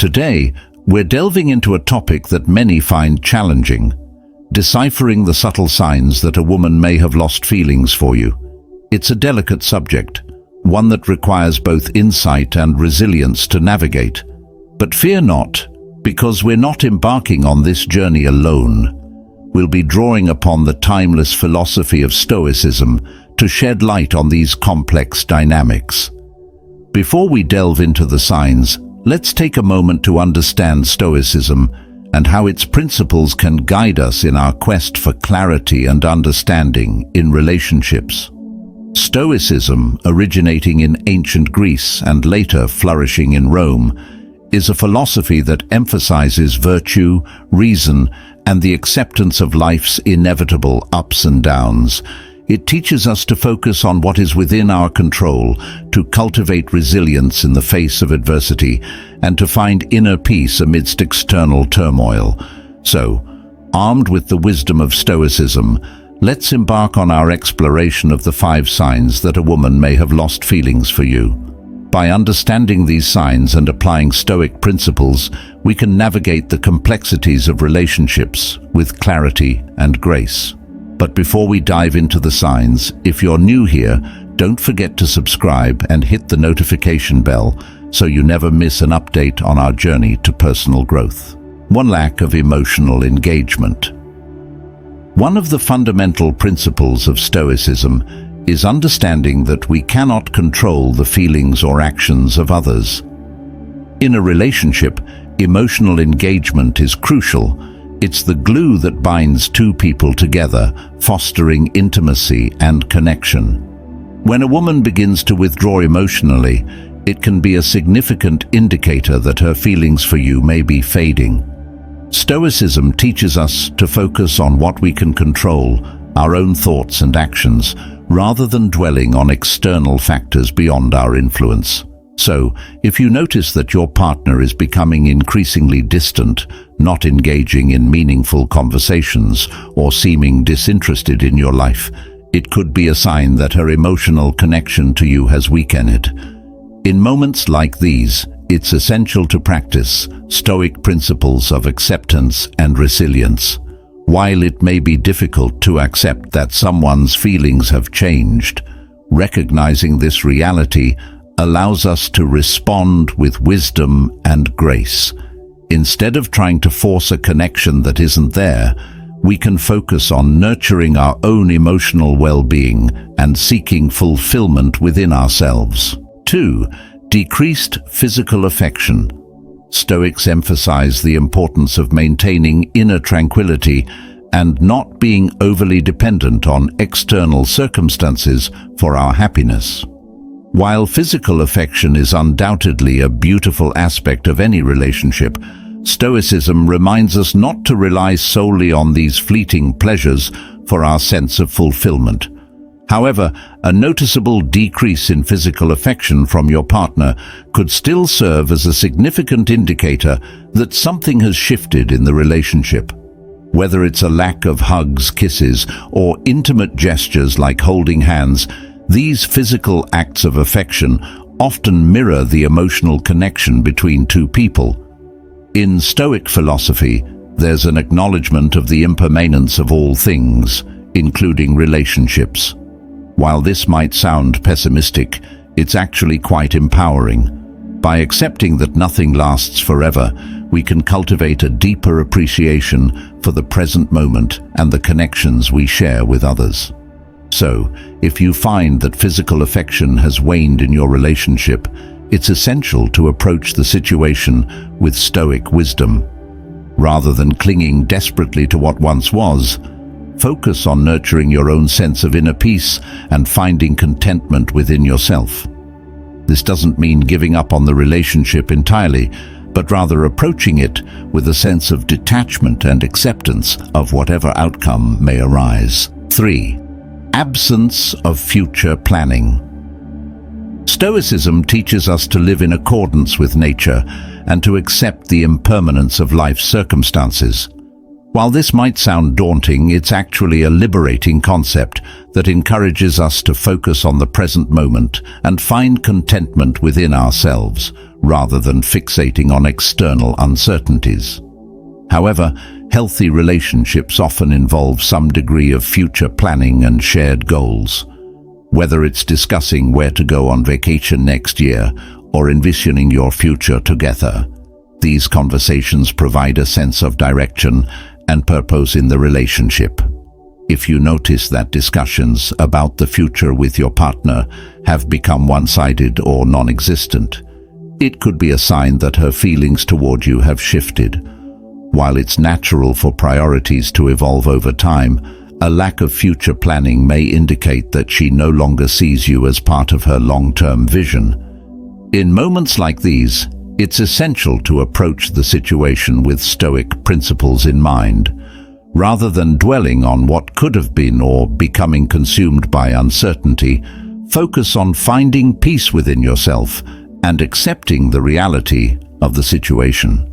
Today, we're delving into a topic that many find challenging: deciphering the subtle signs that a woman may have lost feelings for you. It's a delicate subject, one that requires both insight and resilience to navigate. But fear not, because we're not embarking on this journey alone. We'll be drawing upon the timeless philosophy of Stoicism to shed light on these complex dynamics. Before we delve into the signs, let's take a moment to understand Stoicism and how its principles can guide us in our quest for clarity and understanding in relationships. Stoicism, originating in ancient Greece and later flourishing in Rome, is a philosophy that emphasizes virtue, reason, and the acceptance of life's inevitable ups and downs. It teaches us to focus on what is within our control, to cultivate resilience in the face of adversity, and to find inner peace amidst external turmoil. So, armed with the wisdom of Stoicism, let's embark on our exploration of the 5 signs that a woman may have lost feelings for you. By understanding these signs and applying Stoic principles, we can navigate the complexities of relationships with clarity and grace. But before we dive into the signs, if you're new here, don't forget to subscribe and hit the notification bell so you never miss an update on our journey to personal growth. 1. Lack of emotional engagement. One of the fundamental principles of Stoicism is understanding that we cannot control the feelings or actions of others. In a relationship, emotional engagement is crucial. It's the glue that binds two people together, fostering intimacy and connection. When a woman begins to withdraw emotionally, it can be a significant indicator that her feelings for you may be fading. Stoicism teaches us to focus on what we can control, our own thoughts and actions, rather than dwelling on external factors beyond our influence. So, if you notice that your partner is becoming increasingly distant, not engaging in meaningful conversations, or seeming disinterested in your life, it could be a sign that her emotional connection to you has weakened. In moments like these, it's essential to practice Stoic principles of acceptance and resilience. While it may be difficult to accept that someone's feelings have changed, recognizing this reality allows us to respond with wisdom and grace. Instead of trying to force a connection that isn't there, we can focus on nurturing our own emotional well-being and seeking fulfillment within ourselves. 2. Decreased physical affection. Stoics emphasize the importance of maintaining inner tranquility and not being overly dependent on external circumstances for our happiness. While physical affection is undoubtedly a beautiful aspect of any relationship, Stoicism reminds us not to rely solely on these fleeting pleasures for our sense of fulfillment. However, a noticeable decrease in physical affection from your partner could still serve as a significant indicator that something has shifted in the relationship. Whether it's a lack of hugs, kisses, or intimate gestures like holding hands, these physical acts of affection often mirror the emotional connection between two people. In Stoic philosophy, there's an acknowledgement of the impermanence of all things, including relationships. While this might sound pessimistic, it's actually quite empowering. By accepting that nothing lasts forever, we can cultivate a deeper appreciation for the present moment and the connections we share with others. So, if you find that physical affection has waned in your relationship, it's essential to approach the situation with Stoic wisdom. Rather than clinging desperately to what once was, focus on nurturing your own sense of inner peace and finding contentment within yourself. This doesn't mean giving up on the relationship entirely, but rather approaching it with a sense of detachment and acceptance of whatever outcome may arise. 3. Absence of future planning. Stoicism teaches us to live in accordance with nature and to accept the impermanence of life's circumstances. While this might sound daunting, it's actually a liberating concept that encourages us to focus on the present moment and find contentment within ourselves, rather than fixating on external uncertainties. However, healthy relationships often involve some degree of future planning and shared goals. Whether it's discussing where to go on vacation next year or envisioning your future together, these conversations provide a sense of direction and purpose in the relationship. If you notice that discussions about the future with your partner have become one-sided or non-existent, it could be a sign that her feelings toward you have shifted. While it's natural for priorities to evolve over time, a lack of future planning may indicate that she no longer sees you as part of her long-term vision. In moments like these, it's essential to approach the situation with Stoic principles in mind. Rather than dwelling on what could have been or becoming consumed by uncertainty, focus on finding peace within yourself and accepting the reality of the situation.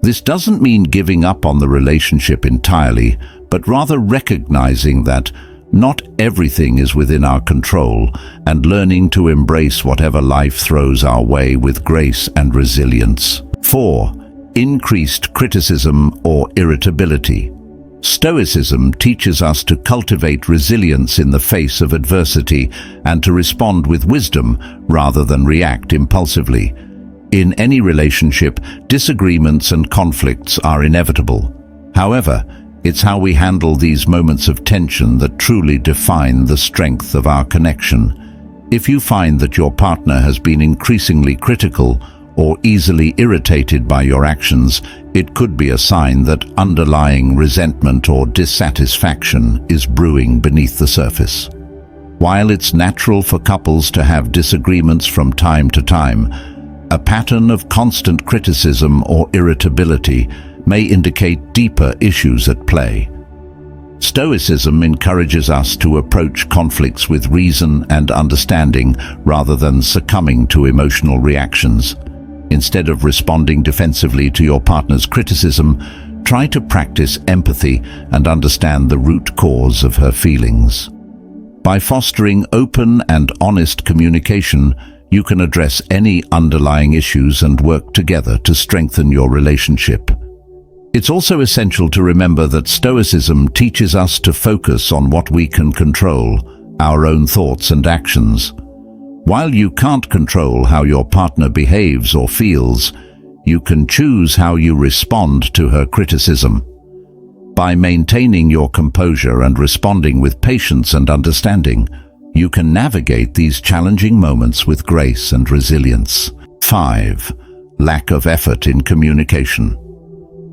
This doesn't mean giving up on the relationship entirely, but rather recognizing that not everything is within our control and learning to embrace whatever life throws our way with grace and resilience. 4. Increased criticism or irritability. Stoicism teaches us to cultivate resilience in the face of adversity and to respond with wisdom rather than react impulsively. In any relationship, disagreements and conflicts are inevitable. However, it's how we handle these moments of tension that truly define the strength of our connection. If you find that your partner has been increasingly critical or easily irritated by your actions, it could be a sign that underlying resentment or dissatisfaction is brewing beneath the surface. While it's natural for couples to have disagreements from time to time, a pattern of constant criticism or irritability may indicate deeper issues at play. Stoicism encourages us to approach conflicts with reason and understanding rather than succumbing to emotional reactions. Instead of responding defensively to your partner's criticism, try to practice empathy and understand the root cause of her feelings. By fostering open and honest communication, you can address any underlying issues and work together to strengthen your relationship. It's also essential to remember that Stoicism teaches us to focus on what we can control, our own thoughts and actions. While you can't control how your partner behaves or feels, you can choose how you respond to her criticism. By maintaining your composure and responding with patience and understanding, you can navigate these challenging moments with grace and resilience. 5. Lack of effort in communication.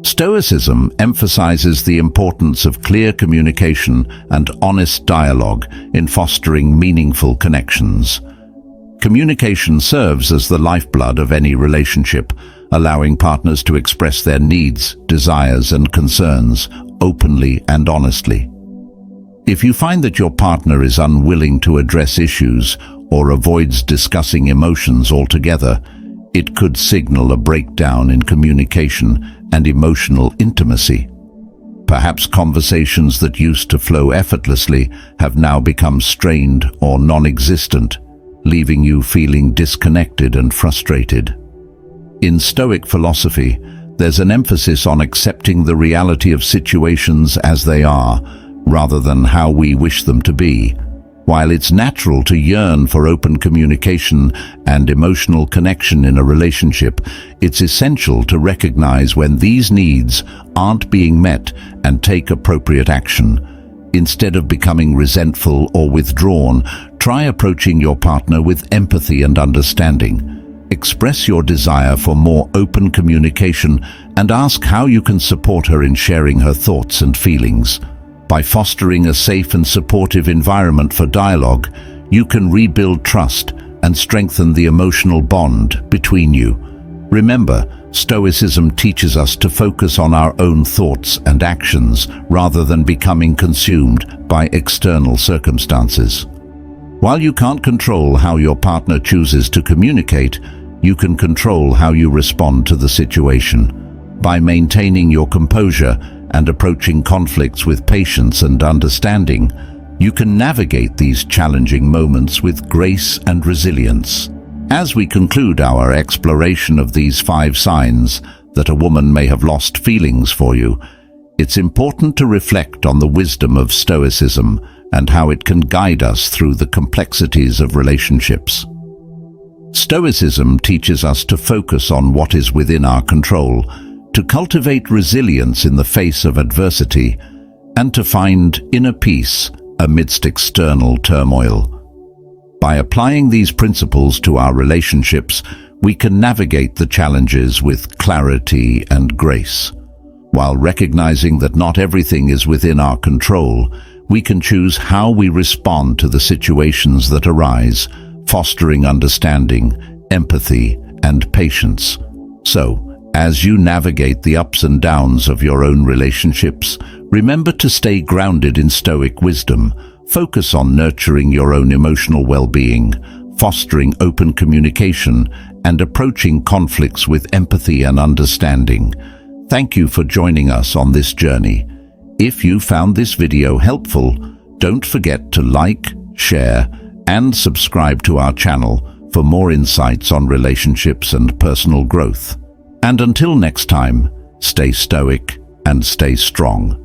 Stoicism emphasizes the importance of clear communication and honest dialogue in fostering meaningful connections. Communication serves as the lifeblood of any relationship, allowing partners to express their needs, desires, and concerns openly and honestly. If you find that your partner is unwilling to address issues or avoids discussing emotions altogether, it could signal a breakdown in communication and emotional intimacy. Perhaps conversations that used to flow effortlessly have now become strained or non-existent, leaving you feeling disconnected and frustrated. In Stoic philosophy, there's an emphasis on accepting the reality of situations as they are, rather than how we wish them to be. While it's natural to yearn for open communication and emotional connection in a relationship, it's essential to recognize when these needs aren't being met and take appropriate action. Instead of becoming resentful or withdrawn, try approaching your partner with empathy and understanding. Express your desire for more open communication and ask how you can support her in sharing her thoughts and feelings. By fostering a safe and supportive environment for dialogue, you can rebuild trust and strengthen the emotional bond between you. Remember, Stoicism teaches us to focus on our own thoughts and actions rather than becoming consumed by external circumstances. While you can't control how your partner chooses to communicate, you can control how you respond to the situation. By maintaining your composure and approaching conflicts with patience and understanding, you can navigate these challenging moments with grace and resilience. As we conclude our exploration of these 5 signs that a woman may have lost feelings for you, it's important to reflect on the wisdom of Stoicism and how it can guide us through the complexities of relationships. Stoicism teaches us to focus on what is within our control, to cultivate resilience in the face of adversity, and to find inner peace amidst external turmoil. By applying these principles to our relationships, we can navigate the challenges with clarity and grace. While recognizing that not everything is within our control, we can choose how we respond to the situations that arise, fostering understanding, empathy, and patience. So, as you navigate the ups and downs of your own relationships, remember to stay grounded in Stoic wisdom. Focus on nurturing your own emotional well-being, fostering open communication, and approaching conflicts with empathy and understanding. Thank you for joining us on this journey. If you found this video helpful, don't forget to like, share, and subscribe to our channel for more insights on relationships and personal growth. And until next time, stay stoic and stay strong.